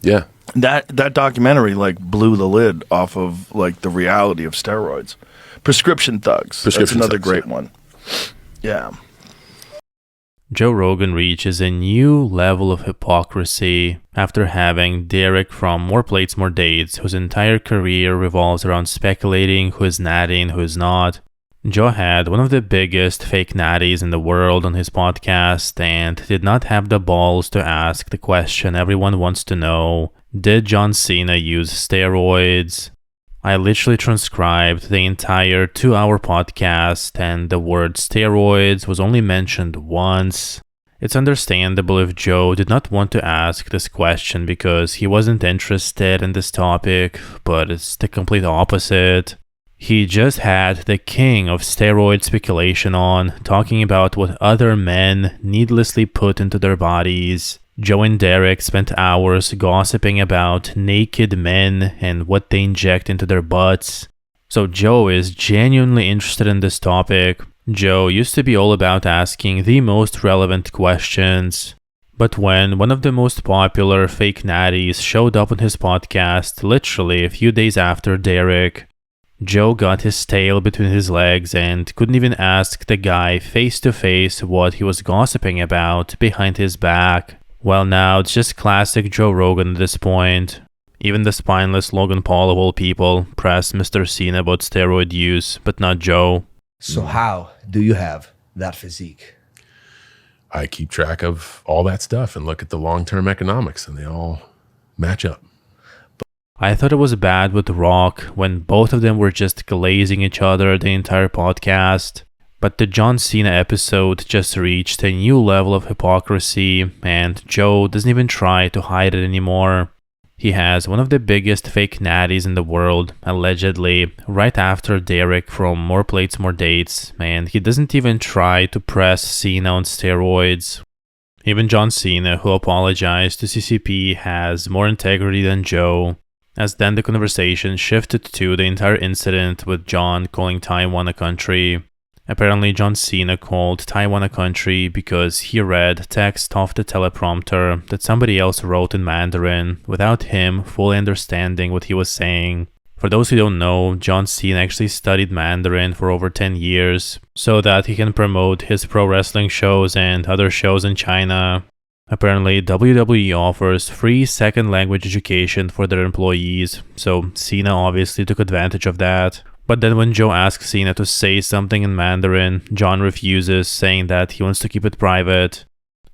Yeah. That documentary like blew the lid off of like the reality of steroids. Prescription Thugs. That's another great one. Yeah. Joe Rogan reaches a new level of hypocrisy after having Derek from More Plates, More Dates, whose entire career revolves around speculating who is natty and who is not. Joe had one of the biggest fake natties in the world on his podcast and did not have the balls to ask the question everyone wants to know: did John Cena use steroids? I literally transcribed the entire 2-hour podcast, and the word steroids was only mentioned once. It's understandable if Joe did not want to ask this question because he wasn't interested in this topic, but it's the complete opposite. He just had the king of steroid speculation on, talking about what other men needlessly put into their bodies. Joe and Derek spent hours gossiping about naked men and what they inject into their butts. So Joe is genuinely interested in this topic. Joe used to be all about asking the most relevant questions. But when one of the most popular fake natties showed up on his podcast literally a few days after Derek, Joe got his tail between his legs and couldn't even ask the guy face to face what he was gossiping about behind his back. Well, now it's just classic Joe Rogan at this point. Even the spineless Logan Paul of all people pressed Mr. Cena about steroid use, but not Joe. So how do you have that physique? I keep track of all that stuff and look at the long-term economics, and they all match up. I thought it was bad with Rock when both of them were just glazing each other the entire podcast. But the John Cena episode just reached a new level of hypocrisy, and Joe doesn't even try to hide it anymore. He has one of the biggest fake natties in the world, allegedly, right after Derek from More Plates, More Dates, and he doesn't even try to press Cena on steroids. Even John Cena, who apologized to CCP, has more integrity than Joe, as then the conversation shifted to the entire incident with John calling Taiwan a country. Apparently, John Cena called Taiwan a country because he read text off the teleprompter that somebody else wrote in Mandarin without him fully understanding what he was saying. For those who don't know, John Cena actually studied Mandarin for over 10 years so that he can promote his pro wrestling shows and other shows in China. Apparently, WWE offers free second language education for their employees, so Cena obviously took advantage of that. But then when Joe asks Cena to say something in Mandarin, John refuses, saying that he wants to keep it private.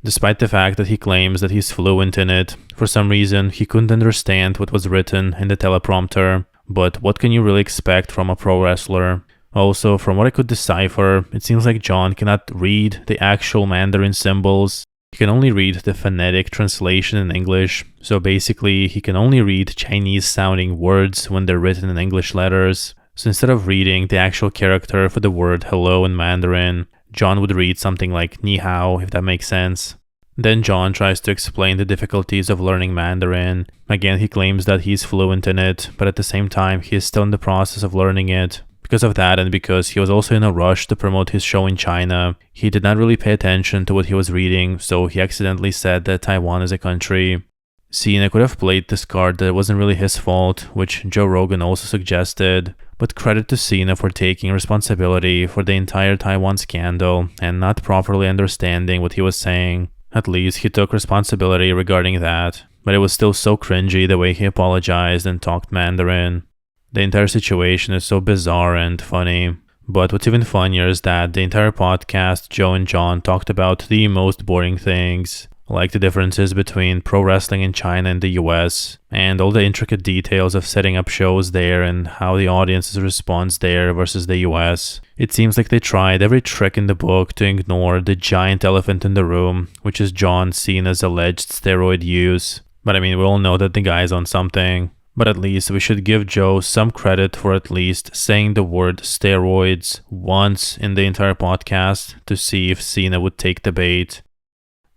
Despite the fact that he claims that he's fluent in it, for some reason he couldn't understand what was written in the teleprompter. But what can you really expect from a pro wrestler? Also, from what I could decipher, it seems like John cannot read the actual Mandarin symbols. He can only read the phonetic translation in English, so basically he can only read Chinese-sounding words when they're written in English letters. So instead of reading the actual character for the word hello in Mandarin, John would read something like ni hao, if that makes sense. Then John tries to explain the difficulties of learning Mandarin. Again, he claims that he's fluent in it, but at the same time, he is still in the process of learning it. Because of that, and because he was also in a rush to promote his show in China, he did not really pay attention to what he was reading, so he accidentally said that Taiwan is a country. Cena could have played this card that it wasn't really his fault, which Joe Rogan also suggested, but credit to Cena for taking responsibility for the entire Taiwan scandal and not properly understanding what he was saying. At least he took responsibility regarding that, but it was still so cringy the way he apologized and talked Mandarin. The entire situation is so bizarre and funny. But what's even funnier is that the entire podcast, Joe and John talked about the most boring things, like the differences between pro wrestling in China and the US, and all the intricate details of setting up shows there and how the audience responds there versus the US. It seems like they tried every trick in the book to ignore the giant elephant in the room, which is John Cena's alleged steroid use. But I mean, we all know that the guy's on something. But at least we should give Joe some credit for at least saying the word steroids once in the entire podcast to see if Cena would take the bait.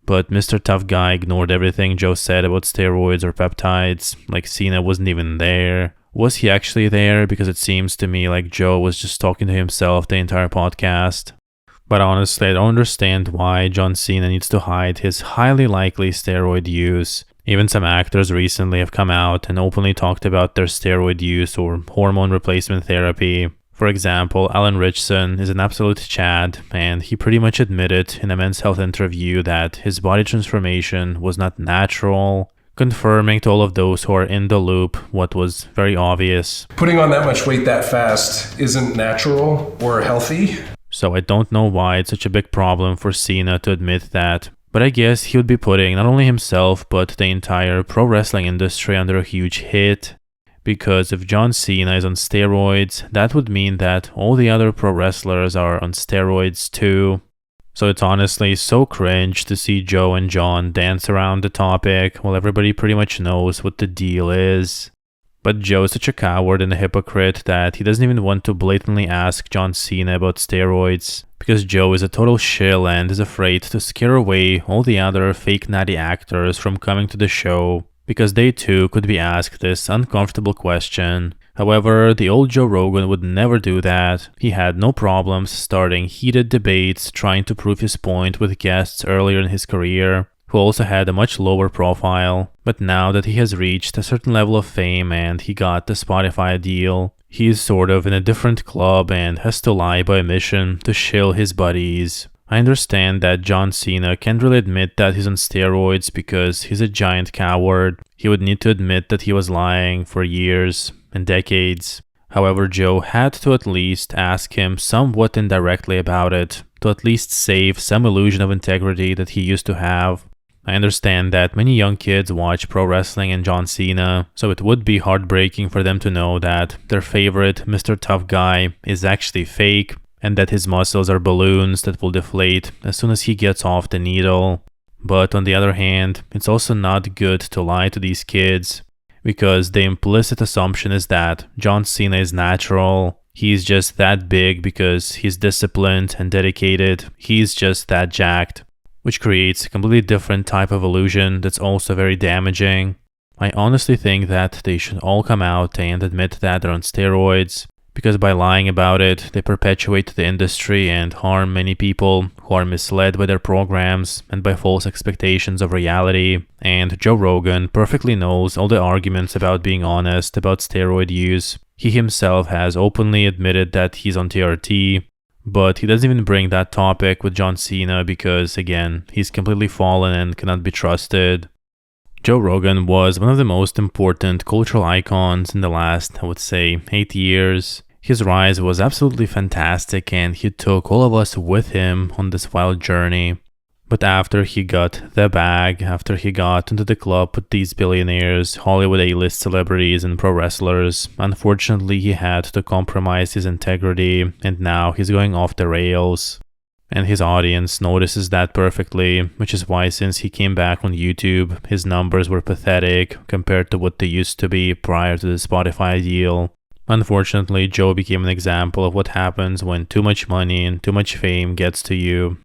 But Mr. Tough Guy ignored everything Joe said about steroids or peptides, like Cena wasn't even there. Was he actually there? Because it seems to me like Joe was just talking to himself the entire podcast. But honestly, I don't understand why John Cena needs to hide his highly likely steroid use. Even some actors recently have come out and openly talked about their steroid use or hormone replacement therapy. For example, Alan Richson is an absolute Chad, and he pretty much admitted in a Men's Health interview that his body transformation was not natural, confirming to all of those who are in the loop what was very obvious. Putting on that much weight that fast isn't natural or healthy. So I don't know why it's such a big problem for Cena to admit that. But I guess he would be putting not only himself but the entire pro wrestling industry under a huge hit. Because if John Cena is on steroids, that would mean that all the other pro wrestlers are on steroids too. So it's honestly so cringe to see Joe and John dance around the topic while everybody pretty much knows what the deal is. But Joe is such a coward and a hypocrite that he doesn't even want to blatantly ask John Cena about steroids, because Joe is a total shill and is afraid to scare away all the other fake natty actors from coming to the show, because they too could be asked this uncomfortable question. However, the old Joe Rogan would never do that. He had no problems starting heated debates trying to prove his point with guests earlier in his career, who also had a much lower profile. But now that he has reached a certain level of fame and he got the Spotify deal, he is sort of in a different club and has to lie by omission to shill his buddies. I understand that John Cena can't really admit that he's on steroids because he's a giant coward. He would need to admit that he was lying for years and decades. However, Joe had to at least ask him somewhat indirectly about it, to at least save some illusion of integrity that he used to have. I understand that many young kids watch pro wrestling and John Cena, so it would be heartbreaking for them to know that their favorite Mr. Tough Guy is actually fake, and that his muscles are balloons that will deflate as soon as he gets off the needle. But on the other hand, it's also not good to lie to these kids, because the implicit assumption is that John Cena is natural. He's just that big because he's disciplined and dedicated. He's just that jacked, which creates a completely different type of illusion that's also very damaging. I honestly think that they should all come out and admit that they're on steroids, because by lying about it, they perpetuate the industry and harm many people who are misled by their programs and by false expectations of reality. And Joe Rogan perfectly knows all the arguments about being honest about steroid use. He himself has openly admitted that he's on TRT, but he doesn't even bring that topic with John Cena because, again, he's completely fallen and cannot be trusted. Joe Rogan was one of the most important cultural icons in the last, I would say, 8 years. His rise was absolutely fantastic and he took all of us with him on this wild journey. But after he got the bag, after he got into the club with these billionaires, Hollywood A-list celebrities and pro wrestlers, unfortunately he had to compromise his integrity and now he's going off the rails. And his audience notices that perfectly, which is why since he came back on YouTube, his numbers were pathetic compared to what they used to be prior to the Spotify deal. Unfortunately, Joe became an example of what happens when too much money and too much fame gets to you.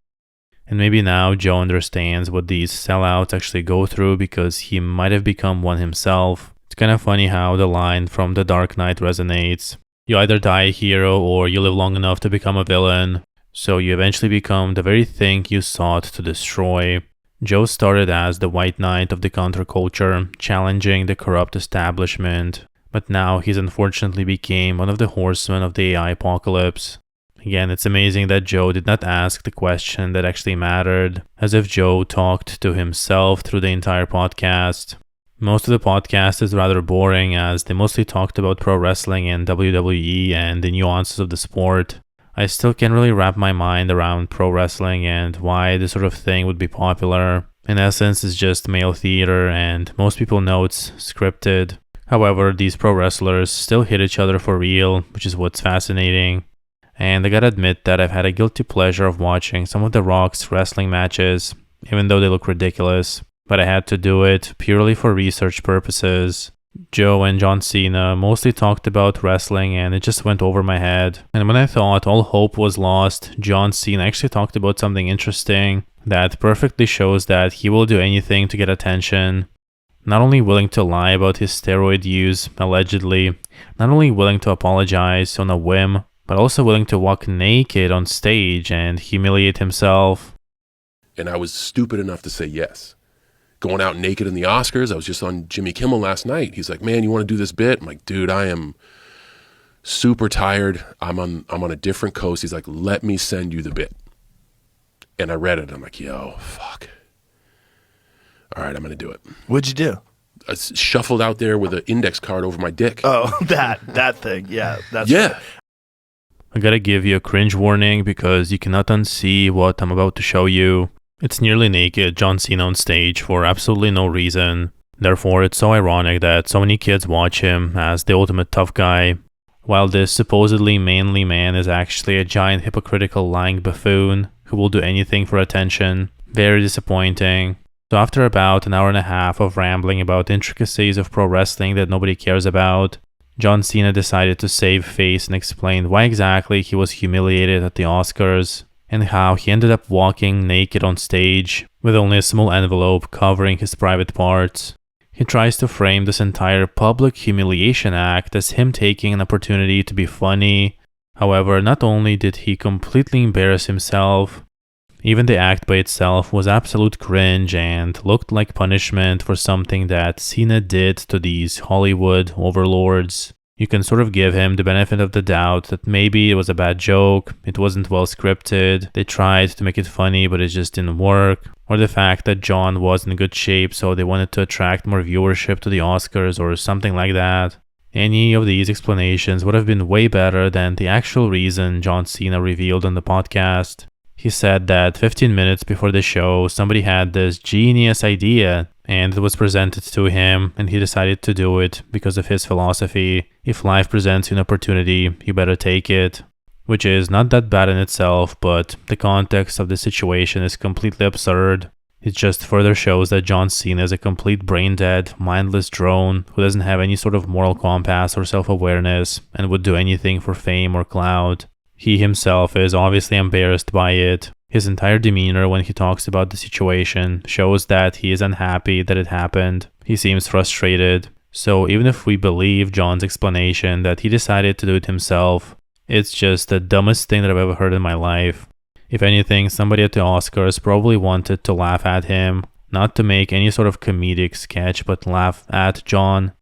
And maybe now Joe understands what these sellouts actually go through because he might have become one himself. It's kind of funny how the line from The Dark Knight resonates. You either die a hero or you live long enough to become a villain. So you eventually become the very thing you sought to destroy. Joe started as the White Knight of the counterculture, challenging the corrupt establishment. But now he's unfortunately became one of the horsemen of the AI apocalypse. Again, it's amazing that Joe did not ask the question that actually mattered, as if Joe talked to himself through the entire podcast. Most of the podcast is rather boring as they mostly talked about pro wrestling and WWE and the nuances of the sport. I still can't really wrap my mind around pro wrestling and why this sort of thing would be popular. In essence, it's just male theater and most people know it's scripted. However, these pro wrestlers still hit each other for real, which is what's fascinating. And I gotta admit that I've had a guilty pleasure of watching some of The Rock's wrestling matches, even though they look ridiculous. But I had to do it purely for research purposes. Joe and John Cena mostly talked about wrestling and it just went over my head. And when I thought all hope was lost, John Cena actually talked about something interesting that perfectly shows that he will do anything to get attention. Not only willing to lie about his steroid use, allegedly, not only willing to apologize on a whim, but also willing to walk naked on stage and humiliate himself. And I was stupid enough to say yes. going out naked in the Oscars. I was just on Jimmy Kimmel last night. He's like, man, you want to do this bit? I'm like, dude, I am super tired. I'm on a different coast. He's like, let me send you the bit. And I read it. I'm like, yo, fuck. All right, I'm going to do it. What'd you do? I shuffled out there with an index card over my dick. Oh, that thing. Yeah. Yeah. I gotta give you a cringe warning because you cannot unsee what I'm about to show you. It's nearly naked John Cena on stage for absolutely no reason. Therefore, it's so ironic that so many kids watch him as the ultimate tough guy, while this supposedly manly man is actually a giant hypocritical lying buffoon who will do anything for attention. Very disappointing. So after about an hour and a half of rambling about intricacies of pro wrestling that nobody cares about, John Cena decided to save face and explain why exactly he was humiliated at the Oscars and how he ended up walking naked on stage with only a small envelope covering his private parts. He tries to frame this entire public humiliation act as him taking an opportunity to be funny. However, not only did he completely embarrass himself, even the act by itself was absolute cringe and looked like punishment for something that Cena did to these Hollywood overlords. You can sort of give him the benefit of the doubt that maybe it was a bad joke, it wasn't well scripted, they tried to make it funny but it just didn't work, or the fact that John was in good shape so they wanted to attract more viewership to the Oscars or something like that. Any of these explanations would have been way better than the actual reason John Cena revealed on the podcast. He said that 15 minutes before the show, somebody had this genius idea and it was presented to him and he decided to do it because of his philosophy. If life presents you an opportunity, you better take it. Which is not that bad in itself, but the context of the situation is completely absurd. It just further shows that John Cena is a complete brain-dead, mindless drone who doesn't have any sort of moral compass or self-awareness and would do anything for fame or clout. He himself is obviously embarrassed by it. His entire demeanor when he talks about the situation shows that he is unhappy that it happened. He seems frustrated. So even if we believe John's explanation that he decided to do it himself, it's just the dumbest thing that I've ever heard in my life. If anything, somebody at the Oscars probably wanted to laugh at him, not to make any sort of comedic sketch, but laugh at John.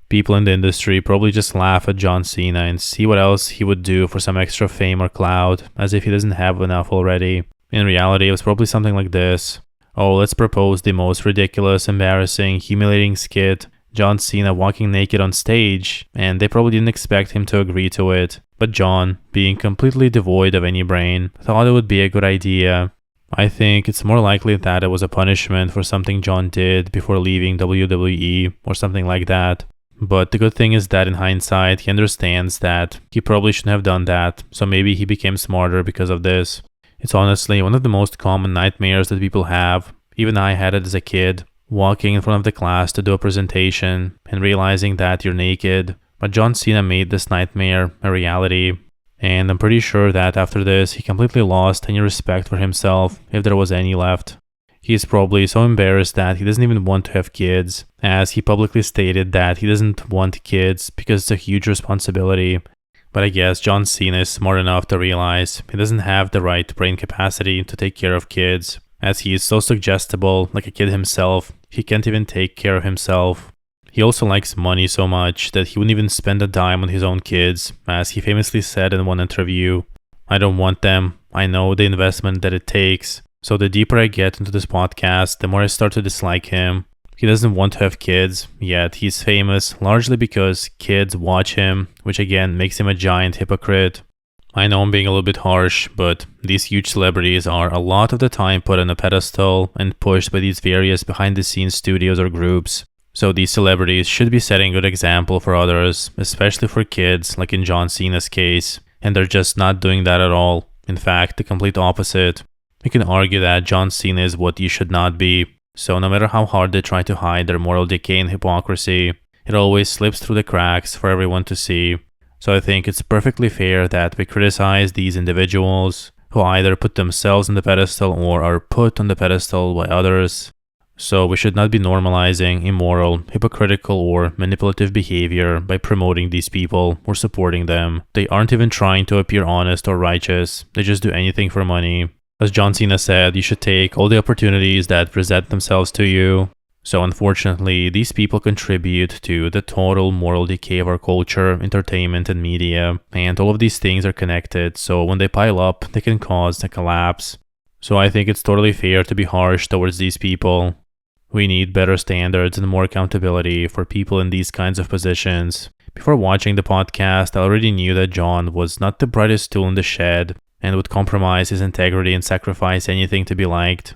People in the industry probably just laugh at John Cena and see what else he would do for some extra fame or clout, as if he doesn't have enough already. In reality, it was probably something like this. Oh, let's propose the most ridiculous, embarrassing, humiliating skit, John Cena walking naked on stage, and they probably didn't expect him to agree to it. But John, being completely devoid of any brain, thought it would be a good idea. I think it's more likely that it was a punishment for something John did before leaving WWE or something like that. But the good thing is that in hindsight, he understands that he probably shouldn't have done that, so maybe he became smarter because of this. It's honestly one of the most common nightmares that people have. Even I had it as a kid, walking in front of the class to do a presentation and realizing that you're naked. But John Cena made this nightmare a reality. And I'm pretty sure that after this, he completely lost any respect for himself, if there was any left. He's probably so embarrassed that he doesn't even want to have kids, as he publicly stated that he doesn't want kids because it's a huge responsibility. But I guess John Cena is smart enough to realize he doesn't have the right brain capacity to take care of kids, as he is so suggestible, like a kid himself, he can't even take care of himself. He also likes money so much that he wouldn't even spend a dime on his own kids, as he famously said in one interview, "I don't want them, I know the investment that it takes." So the deeper I get into this podcast, the more I start to dislike him. He doesn't want to have kids, yet he's famous largely because kids watch him, which again makes him a giant hypocrite. I know I'm being a little bit harsh, but these huge celebrities are a lot of the time put on a pedestal and pushed by these various behind-the-scenes studios or groups. So these celebrities should be setting a good example for others, especially for kids, like in John Cena's case, and they're just not doing that at all. In fact, the complete opposite. You can argue that John Cena is what you should not be. So no matter how hard they try to hide their moral decay and hypocrisy, it always slips through the cracks for everyone to see. So I think it's perfectly fair that we criticize these individuals who either put themselves on the pedestal or are put on the pedestal by others. So we should not be normalizing immoral, hypocritical, or manipulative behavior by promoting these people or supporting them. They aren't even trying to appear honest or righteous. They just do anything for money. As John Cena said, you should take all the opportunities that present themselves to you. So unfortunately, these people contribute to the total moral decay of our culture, entertainment, and media, and all of these things are connected, so when they pile up, they can cause a collapse. So I think it's totally fair to be harsh towards these people. We need better standards and more accountability for people in these kinds of positions. Before watching the podcast, I already knew that John was not the brightest tool in the shed, and would compromise his integrity and sacrifice anything to be liked.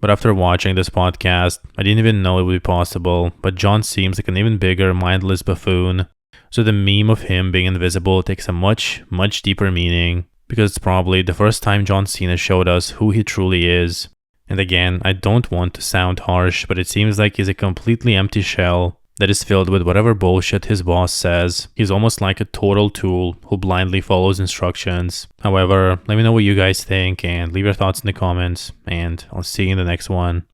But after watching this podcast, I didn't even know it would be possible, but John seems like an even bigger, mindless buffoon. So the meme of him being invisible takes a much, much deeper meaning, because it's probably the first time John Cena showed us who he truly is. And again, I don't want to sound harsh, but it seems like he's a completely empty shell that is filled with whatever bullshit his boss says. He's almost like a total tool who blindly follows instructions. However, let me know what you guys think and leave your thoughts in the comments, and I'll see you in the next one.